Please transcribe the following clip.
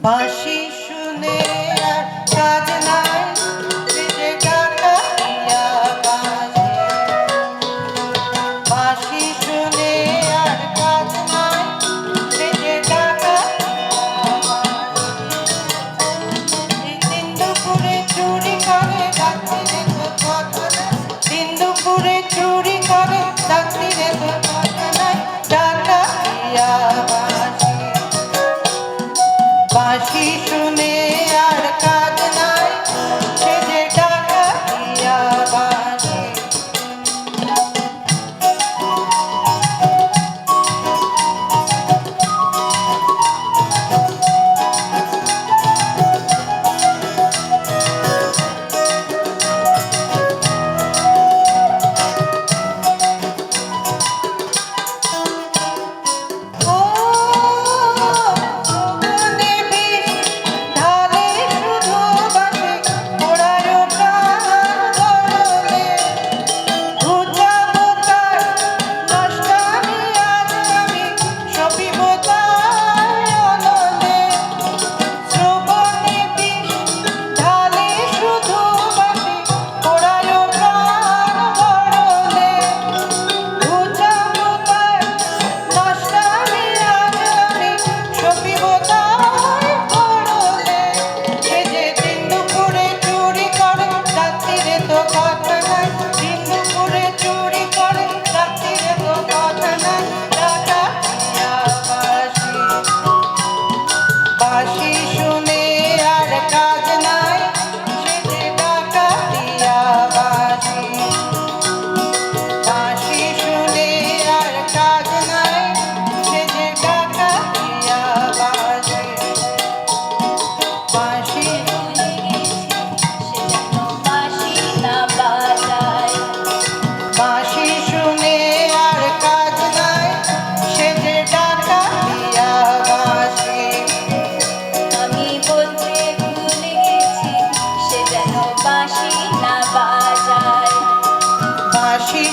বাঁশি শুনে আর কাজ নাই, যে কাকাইয়া বাজে। বাঁশি শুনে আর কাজ নাই, যে কাকাইয়া বাজে। দিন দুপুরে চুরি করে রাত্রিরে তো কথা নাই, দিন দুপুরে চুরি করে রাত্রিরে তো কথা নাই, ডাকাইয়া বাজে। বাঁশি শুনে আর কাজ নাই, সে যে ডাকাইয়া বাজে। বাঁশি শুনে আর কাজ নাই, সে যে ডাকাইয়া বাজে। বাঁশি শুনে আর কাজ নাই, সে যে ডাকাইয়া বাজে। বাঁশি ভুলে গেছি সে যেন বাঁশি না বাজায়। বাঁশি শুনে আর কাজ নাই, সে যে ডাকাইয়া বাজে। আমি বলতে ভুলে গেছি সে যেন বাঁশি না বাজায়। বাঁশি